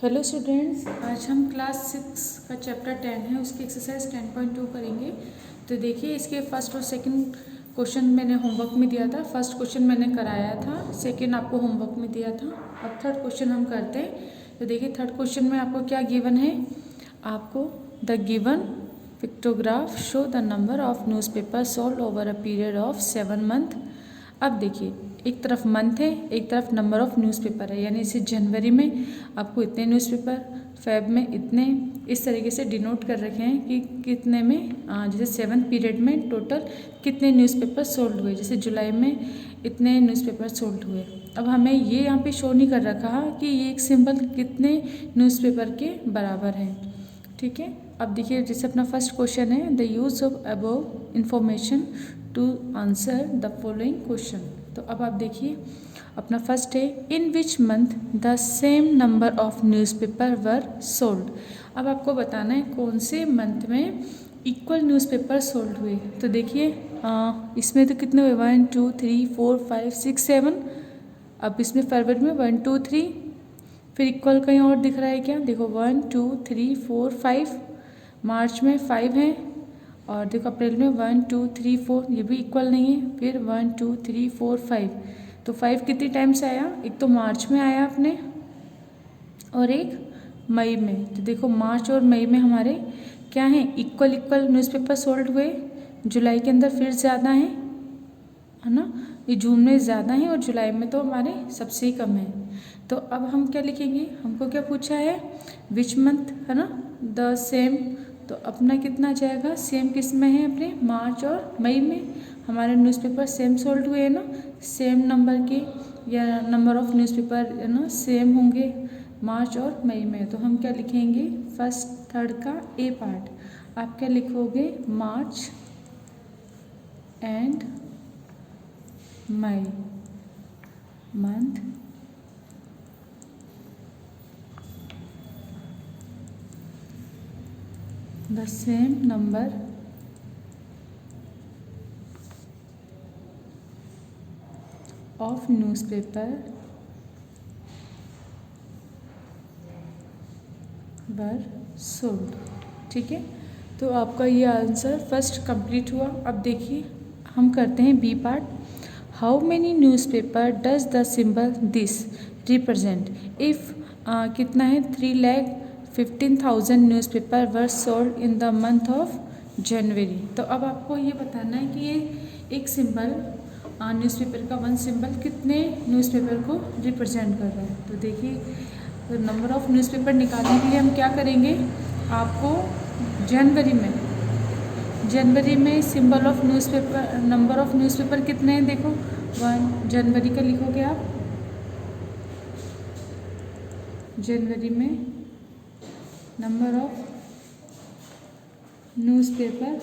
Hello students, आज हम class 6 का चैप्टर 10 है उसकी एक्सरसाइज 10.2 करेंगे। तो देखिए, इसके फर्स्ट और सेकंड क्वेश्चन मैंने होमवर्क में दिया था। फर्स्ट क्वेश्चन मैंने कराया था, सेकंड आपको होमवर्क में दिया था। अब थर्ड क्वेश्चन हम करते हैं। तो देखिए, थर्ड क्वेश्चन में आपको क्या गिवन है। आपको the given pictograph show the number of newspaper sold over a period of 7 month. अब देखिए, एक तरफ मंथ है, एक तरफ नंबर ऑफ न्यूज़पेपर है, यानी इसे जनवरी में आपको इतने न्यूज़पेपर, फेब में इतने, इस तरीके से डिनोट कर रखे हैं कि कितने में, जैसे 7 पीरियड में टोटल कितने न्यूज़पेपर सोल्ड हुए। जैसे जुलाई में इतने न्यूज़पेपर सोल्ड हुए। अब हमें ये यहाँ पे शो नहीं कर रखा कि ये एक सिंबल कितने न्यूज़पेपर के बराबर है। ठीक है, अब देखिए, जैसे अपना फर्स्ट क्वेश्चन है, the use of above information to answer the following question. तो अब आप देखिए, अपना फर्स्ट है, in which month the same number of newspaper were sold. अब आपको बताना है कौन से मंथ में इक्वल न्यूज़पेपर सोल्ड हुए। तो देखिए, इसमें तो कितने हुए, 1 2 3 4 5 6 7। अब इसमें फरवरी में 1 2 3, फिर इक्वल कहीं और दिख रहा है क्या, देखो 1 2 3 4 5, मार्च में 5 है, और देखो अप्रैल में 1 2 3 4, ये भी इक्वल नहीं है। फिर 1 2 3 4 5, तो 5 कितनी टाइम्स आया, एक तो मार्च में आया अपने और एक मई में। तो देखो, मार्च और मई में हमारे क्या हैं, इक्वल न्यूज़पेपर सोल्ड हुए। जुलाई के अंदर फिर ज़्यादा है ना, ये जून में ज़्यादा है और जुलाई में तो हमारे सबसे ही कम है। तो अब हम क्या लिखेंगे, हमको क्या पूछा है, विच मंथ, है ना, द सेम। तो अपना कितना जाएगा, सेम किस में है, अपने मार्च और मई में हमारे न्यूज़पेपर सेम सोल्ड हुए हैं ना, सेम नंबर के, या नंबर ऑफ न्यूज़पेपर है ना सेम होंगे मार्च और मई में। तो हम क्या लिखेंगे, फर्स्ट थर्ड का ए पार्ट आप क्या लिखोगे, March and May month the same number of newspaper were sold. ठीक है, तो आपका ये आंसर फर्स्ट कंप्लीट हुआ। अब देखिए, हम करते हैं B part. How many newspaper does the symbol this represent. If कितना है, 3,15,000 newspaper were sold in the month of January. तो अब आपको ये बताना है कि ये एक सिंबल, न्यूज़पेपर का वन सिंबल कितने न्यूज़पेपर को रिप्रेजेंट कर रहा है। तो देखिए, तो नंबर ऑफ न्यूज़पेपर निकालने के लिए हम क्या करेंगे, आपको जनवरी में symbol of newspaper, number of newspaper कितने हैं, देखो 1 जनवरी का लिखोगे आप। जनवरी में number of newspaper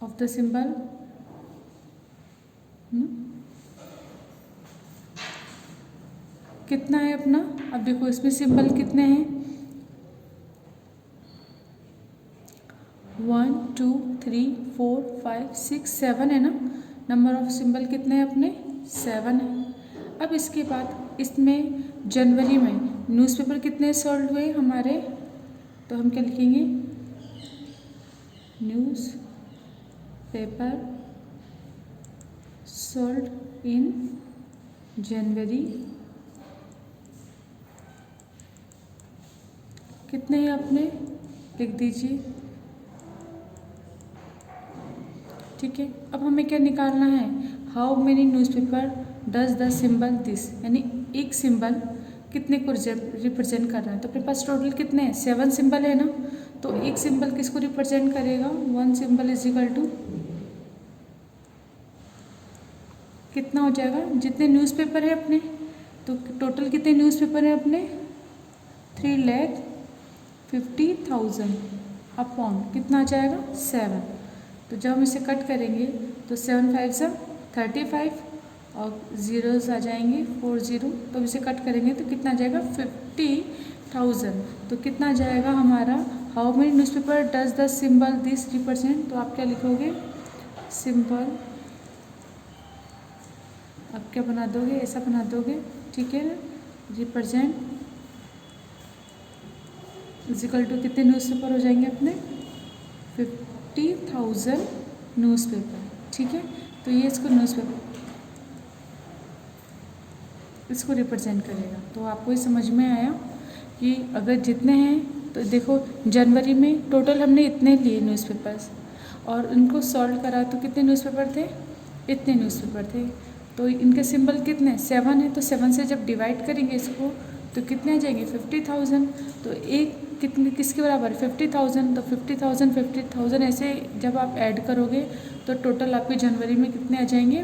of the symbol कितना है अपना। अब देखो, इसमें सिंबल कितने हैं, 1 2 3 4 5 6 7 है ना। नंबर ऑफ सिंबल कितने हैं अपने, 7 है। अब इसके बाद इसमें जनवरी में न्यूज़पेपर कितने सोल्ड हुए हमारे, तो हम क्या लिखेंगे, न्यूज़ पेपर सोल्ड इन जनवरी कितने हैं अपने, लिख दीजिए। ठीक है, अब हमें क्या निकालना है, how many newspaper does the symbol this, यानी एक सिंबल कितने को रिप्रेजेंट कर रहा है। तो अपने पास टोटल कितने हैं, 7 सिंबल है ना। तो एक सिंबल किसको रिप्रेजेंट करेगा, 1 सिंबल इज इक्वल टू कितना हो जाएगा, जितने न्यूज़पेपर है अपने। तो टोटल कितने न्यूज़पेपर है अपने, 3,50,000 अपॉन कितना आ जाएगा, 7। तो जब हम इसे कट करेंगे तो 7 5 से 35 और ज़ीरोज़ आ जाएंगे 4 0। तो इसे कट करेंगे तो कितना आ जाएगा, 50,000। तो कितना आ जाएगा हमारा, how many newspaper does the symbol this represent. तो आप क्या लिखोगे, सिंबल आप क्या बना दोगे, ऐसा बना दोगे, ठीक है, रिप्रेजेंट इजिकल टू कितने न्यूज़पेपर हो जाएंगे अपने 50,000 न्यूज़पेपर। ठीक है, तो ये इसको न्यूज़पेपर इसको रिप्रेजेंट करेगा। तो आपको ये समझ में आया कि अगर जितने हैं, तो देखो जनवरी में टोटल हमने इतने लिए न्यूज़पेपर्स और इनको सॉल्व करा तो कितने न्यूज़पेपर थे, इतने न्यूज़पेपर थे। तो इनके सिंबल कितने 7 है, तो 7 से जब डिवाइड करेंगे इसको तो कितने आ जाएंगे 50,000। तो एक कितने किसके बराबर है 50,000, तो 50,000 ऐसे जब आप ऐड करोगे तो टोटल आपके जनवरी में कितने आ जाएंगे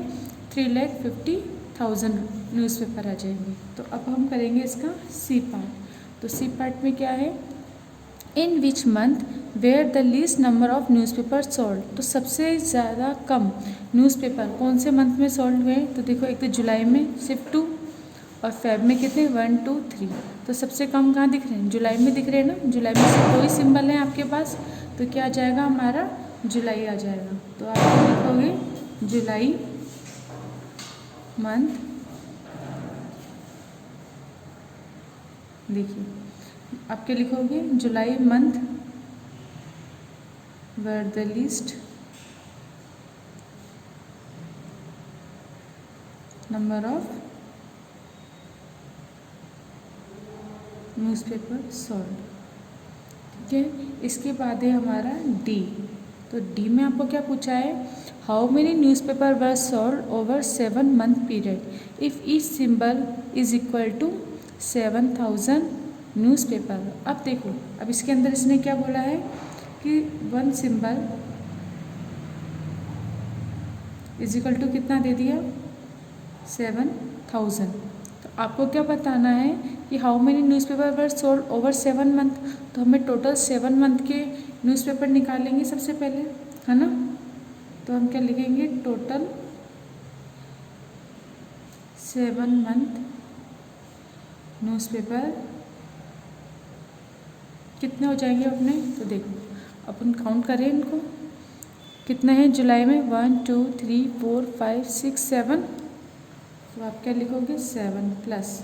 3,50,000 न्यूज़पेपर आ जाएंगे। तो अब हम करेंगे इसका सी पार्ट। तो सी पार्ट में क्या है, in which month were the least number of newspaper sold. तो सबसे ज़्यादा कम न्यूज़पेपर कौन से मंथ में सोल्ड हुए, तो देखो एक तो जुलाई में सिर्फ 2 और फेब में कितने 1 2 3। तो सबसे कम कहाँ दिख रहे हैं, जुलाई में दिख रहे हैं ना। जुलाई में सिर्फ 2 ही सिंबल हैं आपके पास, तो क्या आ जाएगा हमारा जुलाई आ जाएगा। तो आप लिखोगे जुलाई मंथ, देखिए आपके लिखोगे July month were the least number of newspaper sold. ठीक है, इसके बाद है हमारा डी। तो डी में आपको क्या पूछा है, how many newspaper were sold over 7 month period if each symbol is equal to 7,000 newspaper. अब देखो, अब इसके अंदर इसने क्या बोला है कि 1 सिंबल इज इक्वल टू कितना दे दिया 7,000। तो आपको क्या बताना है कि how many newspaper were sold over 7 month. तो हमें टोटल 7 मंथ के न्यूज़पेपर निकालेंगे सबसे पहले, है ना। तो हम क्या लिखेंगे, टोटल 7 मंथ न्यूज़पेपर कितने हो जाएंगे अपने। तो देखो अपन काउंट करें इनको, कितने हैं जुलाई में 1 2 3 4 5 6 7। तो आप क्या लिखोगे 7 प्लस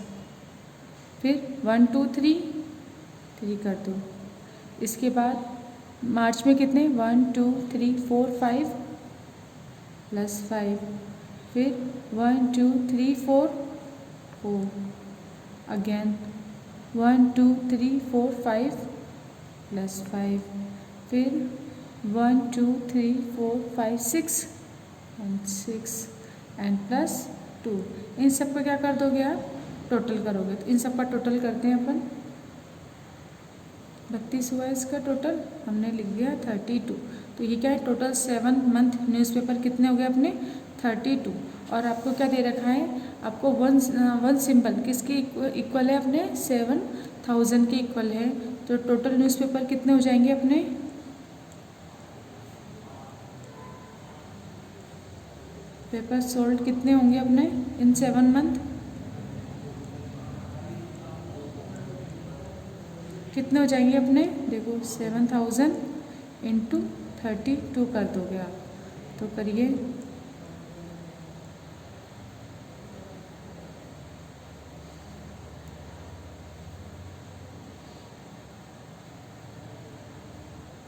फिर 1 2 3 कर दो। इसके बाद मार्च में कितने 1 2 3 4 5 प्लस 5, फिर 1 2 3 4 अगेन 1 2 3 4 5 प्लस 5, फिर 1 2 3 4 5 6 एंड प्लस 2। इन सब को क्या कर दोगे आप, टोटल करोगे। तो इन सब का टोटल करते हैं अपन, 32 हुआ इसका टोटल, हमने लिख दिया 32। तो ये क्या है, टोटल 7 मंथ न्यूज़पेपर कितने हो गए अपने 32। और आपको क्या दे रखा है, आपको वन सिंबल किसके इक्वल है, अपने 7,000 के इक्वल है। तो टोटल न्यूज़पेपर कितने हो जाएंगे अपने, पेपर सोल्ड कितने होंगे अपने इन 7 मंथ, कितने हो जाएंगे अपने, देखो 7,000 इंटू 32 कर दोगे आप। तो करिए,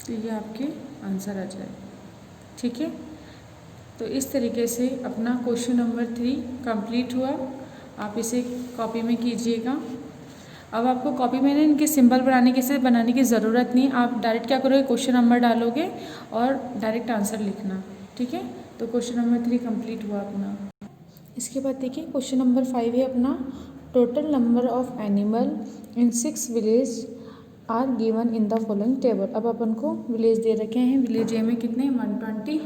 तो ये आपके आंसर आ जाए। ठीक है, तो इस तरीके से अपना क्वेश्चन नंबर 3 कंप्लीट हुआ। आप इसे कॉपी में कीजिएगा। अब आपको कॉपी में इनके सिंबल बनाने की ज़रूरत नहीं, आप डायरेक्ट क्या करोगे, क्वेश्चन नंबर डालोगे और डायरेक्ट आंसर लिखना। ठीक है, तो क्वेश्चन नंबर 3 कंप्लीट हुआ अपना। इसके बाद देखिए क्वेश्चन नंबर 5 है अपना, total number of animal in 6 village are given in the following table. अब अपन को विलेज दे रखे हैं, विलेज ए में कितने 120,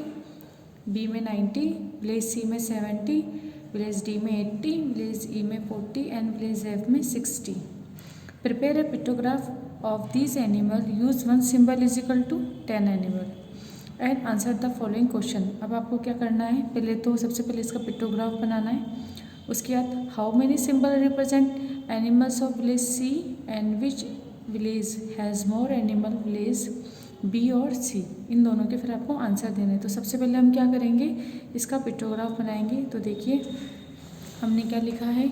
बी में 90, विलेज सी में 70, विलेज डी में 80, विलेज ई में 40 एंड विलेज एफ में 60। Prepare a pictograph of this animal, use 1 symbol is equal to 10 animal and answer the following question. अब आपको क्या करना है, पहले तो सबसे पहले इसका पिक्टोग्राफ बनाना है। उसके बाद how many symbol represent animals of village C and which village has more animal, village B और सी, इन दोनों के फिर आपको आंसर देने। तो सबसे पहले हम क्या करेंगे, इसका पिक्टोग्राफ बनाएंगे। तो देखिए हमने क्या लिखा है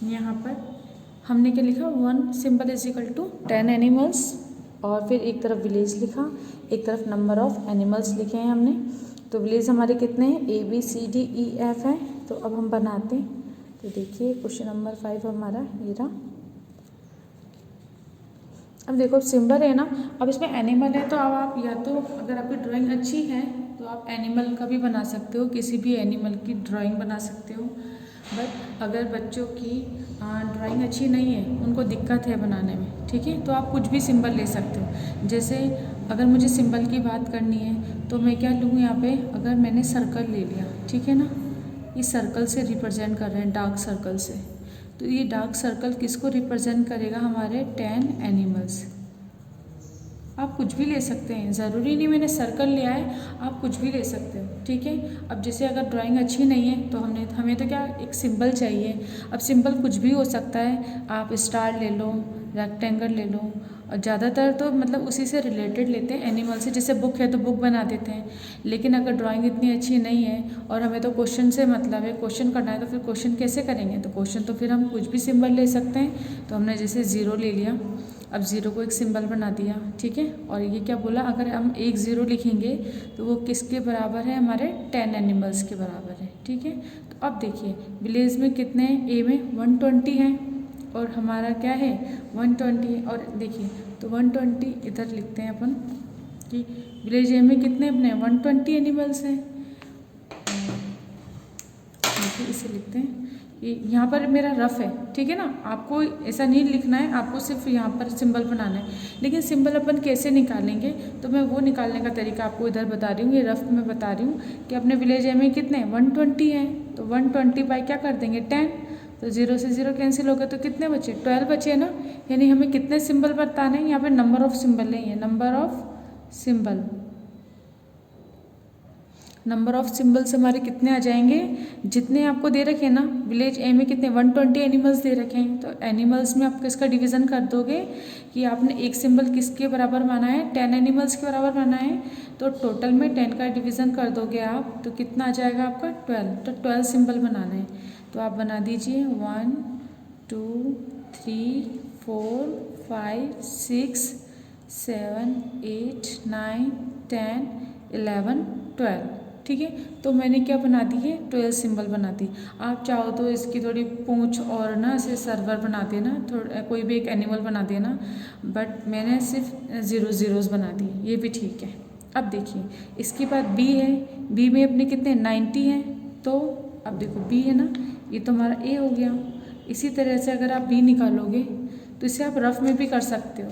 यहाँ पर, हमने क्या लिखा, 1 symbol is equal to 10 animals, और फिर एक तरफ विलेज लिखा, एक तरफ नंबर ऑफ एनिमल्स लिखे हैं हमने। तो विलेज हमारे कितने हैं, ABCDEF है। तो अब हम बनाते हैं। तो देखिए क्वेश्चन नंबर 5 हमारा ये रहा। अब देखो सिंबल है ना, अब इसमें एनिमल है तो अब आप या तो अगर आपकी ड्राइंग अच्छी है तो आप एनिमल का भी बना सकते हो, किसी भी एनिमल की ड्राइंग बना सकते हो। बट अगर बच्चों की ड्राइंग अच्छी नहीं है, उनको दिक्कत है बनाने में, ठीक है, तो आप कुछ भी सिंबल ले सकते हो। जैसे अगर मुझे सिंबल की बात करनी है तो मैं क्या लूँ यहाँ पे, अगर मैंने सर्कल ले लिया, ठीक है ना, ये सर्कल से रिप्रेजेंट कर रहे हैं, डार्क सर्कल से। तो ये डार्क सर्कल किसको रिप्रेजेंट करेगा, हमारे 10 एनिमल्स। आप कुछ भी ले सकते हैं, ज़रूरी नहीं मैंने सर्कल लिया है, आप कुछ भी ले सकते हो, ठीक है। अब जैसे अगर ड्राइंग अच्छी नहीं है तो हमें तो क्या एक सिंबल चाहिए। अब सिंबल कुछ भी हो सकता है, आप स्टार ले लो, रेक्टेंगल ले लो, और ज़्यादातर तो मतलब उसी से रिलेटेड लेते हैं, एनिमल से। जैसे बुक है तो बुक बना देते हैं। लेकिन अगर ड्राइंग इतनी अच्छी नहीं है और हमें तो क्वेश्चन से मतलब है, क्वेश्चन करना है, तो फिर क्वेश्चन कैसे करेंगे, तो क्वेश्चन तो फिर हम कुछ भी सिंबल ले सकते हैं। तो हमने जैसे 0 ले लिया, अब 0 को एक सिंबल बना दिया, ठीक है। और ये क्या बोला, अगर हम 1 0 लिखेंगे तो वो किसके बराबर है, हमारे 10 एनिमल्स के बराबर है, ठीक है। तो अब देखिए विलेज में कितने हैं, ए में 120 हैं और हमारा क्या है 120 है। और देखिए तो 120 इधर लिखते हैं अपन कि विलेज ए में कितने अपने 120 एनिमल्स हैं। देखिए इसे लिखते हैं, यहाँ पर मेरा रफ है, ठीक है ना, आपको ऐसा नहीं लिखना है, आपको सिर्फ यहाँ पर सिंबल बनाना है। लेकिन सिंबल अपन कैसे निकालेंगे, तो मैं वो निकालने का तरीका आपको इधर बता रही हूँ, ये रफ में बता रही हूँ कि अपने विलेज में कितने 120 हैं। तो 120 बाई क्या कर देंगे 10, तो 0 से 0 कैंसिल हो गए, तो कितने बचे 12 बचे ना। यानी हमें कितने सिंबल बताने हैं, यहाँ पर नंबर ऑफ सिंबल नहीं है, number of symbol. Number of symbols हमारे कितने आ जाएंगे, जितने आपको दे रखे हैं ना, विलेज ए में कितने 120 एनिमल्स दे रखे हैं। तो एनिमल्स में आप किसका डिवीज़न कर दोगे कि आपने एक सिंबल किसके बराबर माना है, 10 एनिमल्स के बराबर माना है। तो टोटल में 10 का डिवीज़न कर दोगे आप, तो कितना आ जाएगा आपका 12। तो 12 सिंबल बनाना है, तो आप बना दीजिए 1 2 3 4 5 6 7 8 9 10 11 12, ठीक है। तो मैंने क्या बना दी है 12 सिंबल बना दी। आप चाहो तो इसकी थोड़ी पूंछ और ना ऐसे सर्वर बना देना, थोड़ा कोई भी एक एनिमल बना देना, बट मैंने सिर्फ 0 0 बना दी, ये भी ठीक है। अब देखिए इसके बाद बी है, बी में अपने कितने 90 हैं। तो अब देखो बी है ना, ये तो हमारा ए हो गया। इसी तरह से अगर आप बी निकालोगे तो इसे आप रफ में भी कर सकते हो,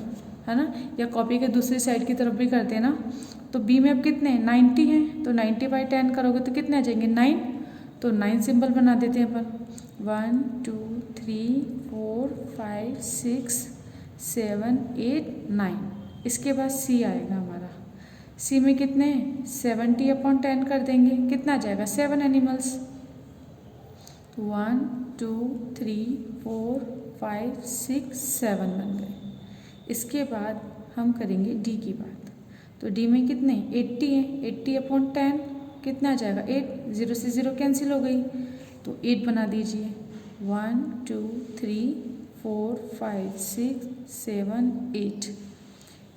है ना, या कॉपी के दूसरी साइड की तरफ भी कर देना। तो बी में अब कितने 90 हैं, तो 90 बाई 10 करोगे तो कितने आ जाएंगे 9। तो 9 सिंबल बना देते हैं अपन, 1 2 3 4 5 6 7 8 9। इसके बाद सी आएगा हमारा, सी में कितने 70/10 कर देंगे, कितना आ जाएगा 7 एनिमल्स। 1 2 3 4 5 6 7 बन गए। इसके बाद हम करेंगे डी की बात। तो डी में कितने 80 हैं, 80/10 कितना आ जाएगा 8, 0 से 0 कैंसिल हो गई, तो 8 बना दीजिए। 1 2 3 4 5 6 7 8।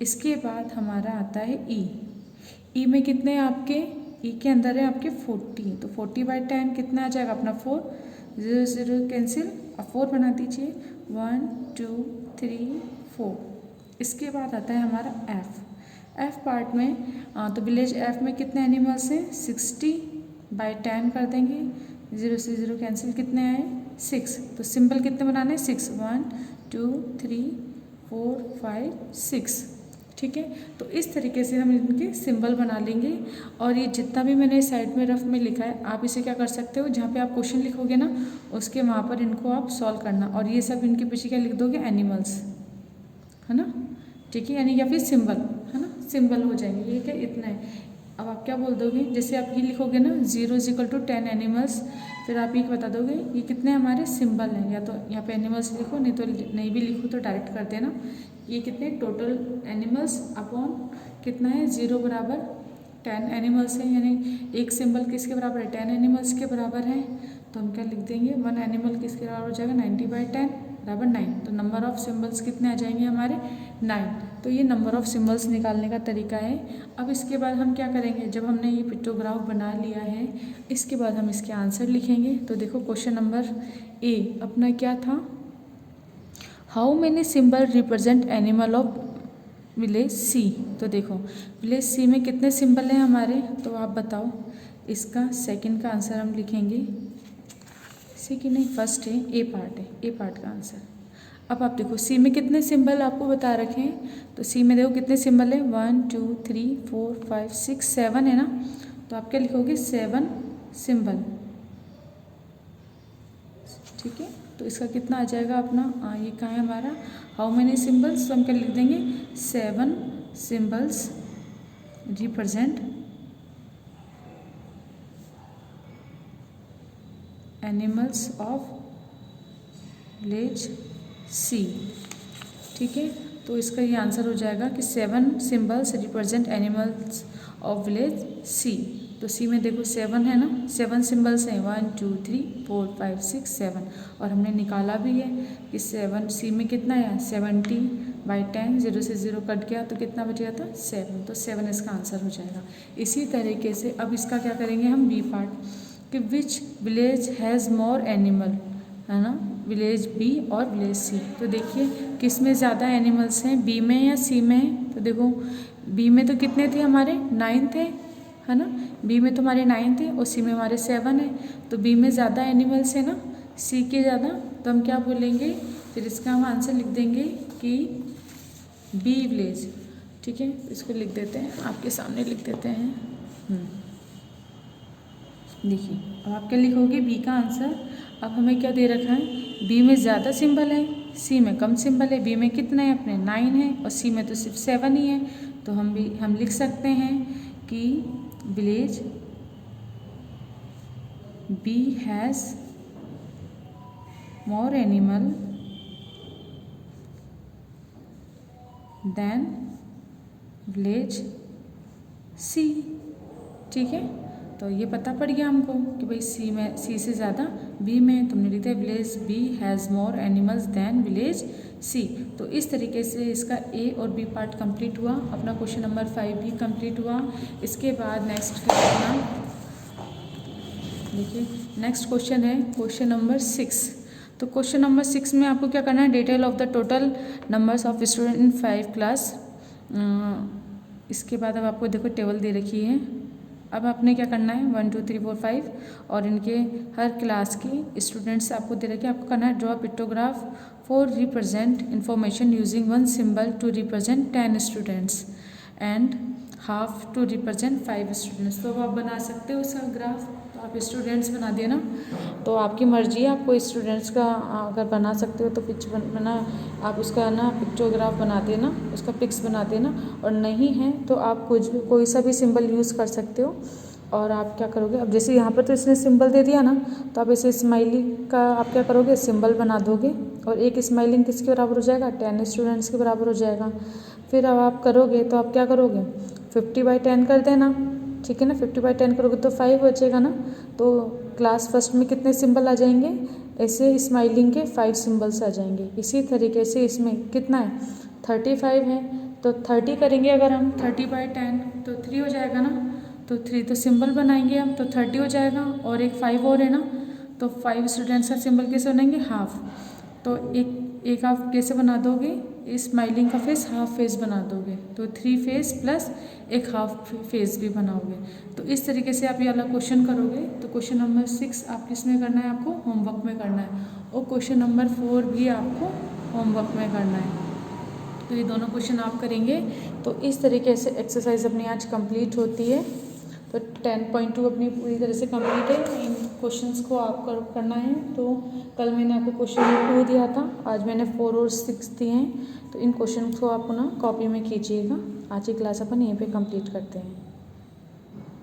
इसके बाद हमारा आता है ई। ई में कितने हैं आपके, ई के अंदर है आपके 40, तो 40/10 कितना आ जाएगा अपना 4, 0 0 कैंसिल, अब 4 बना दीजिए। 1 2 3 4। इसके बाद आता है हमारा एफ। एफ पार्ट में तो विलेज एफ में कितने एनिमल्स हैं 60/10 कर देंगे, 0 से 0 कैंसिल, कितने आए 6। तो सिंबल कितने बनाने 6, 1 2 3 4 5 6, ठीक है। तो इस तरीके से हम इनके सिंबल बना लेंगे। और ये जितना भी मैंने साइड में रफ में लिखा है, आप इसे क्या कर सकते हो, जहाँ पे आप क्वेश्चन लिखोगे ना उसके वहाँ पर इनको आप सॉल्व करना, और ये सब इनके पीछे क्या लिख दोगे एनिमल्स, है ना, ठीक है, यानी या फिर सिंबल, है ना, सिंबल हो जाएंगे, ये क्या इतना है। अब आप क्या बोल दोगे, जैसे आप ये लिखोगे ना 0 = 10 एनिमल्स, फिर आप ये बता दोगे ये कितने हमारे सिंबल हैं, या तो यहाँ पे एनिमल्स लिखो, नहीं तो नहीं भी लिखो तो डायरेक्ट कर देना। ये कितने टोटल एनिमल्स अपॉन कितना है 0 बराबर 10 एनिमल्स हैं, यानी एक सिंबल किसके बराबर है 10 एनिमल्स के बराबर है। तो हम क्या लिख देंगे 1 एनिमल किसके बराबर हो जाएगा 90/10, बराबर 9। तो नंबर ऑफ सिम्बल्स कितने आ जाएंगे हमारे 9। तो ये नंबर ऑफ सिम्बल्स निकालने का तरीका है। अब इसके बाद हम क्या करेंगे, जब हमने ये पिक्टोग्राफ बना लिया है इसके बाद हम इसके आंसर लिखेंगे। तो देखो क्वेश्चन नंबर ए अपना क्या था, how many symbol represent animal of village C. तो देखो विलेज सी में कितने सिंबल हैं हमारे, तो आप बताओ। इसका सेकंड का आंसर हम लिखेंगे, सी की नहीं फर्स्ट है, ए पार्ट का आंसर। अब आप देखो सी में कितने सिंबल आपको बता रखे हैं, तो सी में देखो कितने सिंबल है 1 2 3 4 5 6 7 है ना। तो आप क्या लिखोगे 7 सिंबल, ठीक है। तो इसका कितना आ जाएगा अपना, ये कहाँ है हमारा हाउ मेनी सिंबल्स, तो हम क्या लिख देंगे 7 symbols represent animals of village C, ठीक है। तो इसका ये आंसर हो जाएगा कि 7 symbols represent animals of village C. तो सी में देखो 7 है ना, 7 सिंबल्स हैं 1 2 3 4 5 6 7, और हमने निकाला भी है कि 7 सी में कितना है 70/10, 0 से 0 कट गया तो कितना बच गया था 7। तो 7 इसका आंसर हो जाएगा। इसी तरीके से अब इसका क्या करेंगे हम बी पार्ट, कि विच विलेज हैज़ मोर एनिमल, है ना, विलेज बी और विलेज सी। तो देखिए किस में ज़्यादा एनिमल्स हैं, बी में या सी में। तो देखो बी में तो कितने थे हमारे 9 थे, है ना, बी में तो हमारे 9 थे और सी में हमारे 7 है। तो बी में ज़्यादा एनिमल्स है ना, सी के ज़्यादा। तो हम क्या बोलेंगे, फिर इसका हम आंसर लिख देंगे कि बी विलेज, ठीक है। इसको लिख देते हैं, आपके सामने लिख देते हैं। देखिए अब आप क्या लिखोगे बी का आंसर। अब हमें क्या दे रखा है, बी में ज़्यादा सिंबल है, सी में कम सिंबल है। बी में कितने हैं अपने 9 है और सी में तो सिर्फ 7 ही है। तो हम लिख सकते हैं कि village B has more animal than village C, ठीक है। तो ये पता पड़ गया हमको कि भाई सी से ज़्यादा बी में, तुमने लिखा है village B has more animals than village C. तो इस तरीके से इसका ए और बी पार्ट कंप्लीट हुआ। अपना क्वेश्चन नंबर 5 भी कंप्लीट हुआ। इसके बाद नेक्स्ट फिर अपना देखिए नेक्स्ट क्वेश्चन है क्वेश्चन नंबर 6। तो क्वेश्चन नंबर 6 में आपको क्या करना है, detail of the total numbers of student in 5 class. इसके बाद अब आपको देखो टेबल दे रखी है। अब आपने क्या करना है 1 2 3 4 5 और इनके हर क्लास की स्टूडेंट्स आपको दे रखे हैं। आपको करना है draw pictograph for represent information using 1 symbol to represent 10 students and half to represent 5 students. तो आप बना सकते हो उसका ग्राफ। तो आप स्टूडेंट्स बना देना, तो आपकी मर्जी है, आपको स्टूडेंट्स का अगर बना सकते हो तो पिक्च बना, आप उसका ना पिक्टोग्राफ बना देना, उसका पिक्स बना देना। और नहीं है तो आप कोई सा भी सिंबल यूज़ कर सकते हो। और आप क्या करोगे, अब जैसे यहाँ पर तो इसने सिंबल दे दिया ना, तो आप ऐसे स्माइली का आप क्या करोगे सिंबल बना दोगे। और एक स्माइलिंग किसके बराबर हो जाएगा 10 स्टूडेंट्स के बराबर हो जाएगा। फिर अब आप करोगे तो आप क्या करोगे 50/10 कर देना, ठीक है ना। 50/10 करोगे तो 5 बचेगा ना। तो क्लास फर्स्ट में कितने सिंबल आ जाएंगे, ऐसे स्माइलिंग के 5 सिंबल्स आ जाएंगे। इसी तरीके से इसमें कितना है 35 है, तो 30 करेंगे अगर हम 30/10 तो 3 हो जाएगा ना। तो 3 तो सिंबल बनाएंगे हम, तो 30 हो जाएगा। और एक 5 और है ना, तो 5 स्टूडेंट्स का सिंबल कैसे बनाएंगे हाफ। तो एक हाफ कैसे बना दोगे, स्माइलिंग का फेस हाफ फेस बना दोगे, तो 3 फेस प्लस एक हाफ फेस भी बनाओगे। तो इस तरीके से आप ये वाला क्वेश्चन करोगे। तो क्वेश्चन नंबर 6 आप किस में करना है, आपको होमवर्क में करना है। और क्वेश्चन नंबर 4 भी आपको होमवर्क में करना है। तो ये दोनों क्वेश्चन आप करेंगे। तो इस तरीके से एक्सरसाइज अपनी आज कंप्लीट होती है। तो 10.2 अपनी पूरी तरह से कंप्लीट है। इन क्वेश्चंस को आप करना है। तो कल मैंने आपको क्वेश्चन 2 दिया था, आज मैंने 4 और 6 दिए हैं। तो इन क्वेश्चन को आप ना कॉपी में कीजिएगा। आज की क्लास अपन यहीं पे कंप्लीट करते हैं।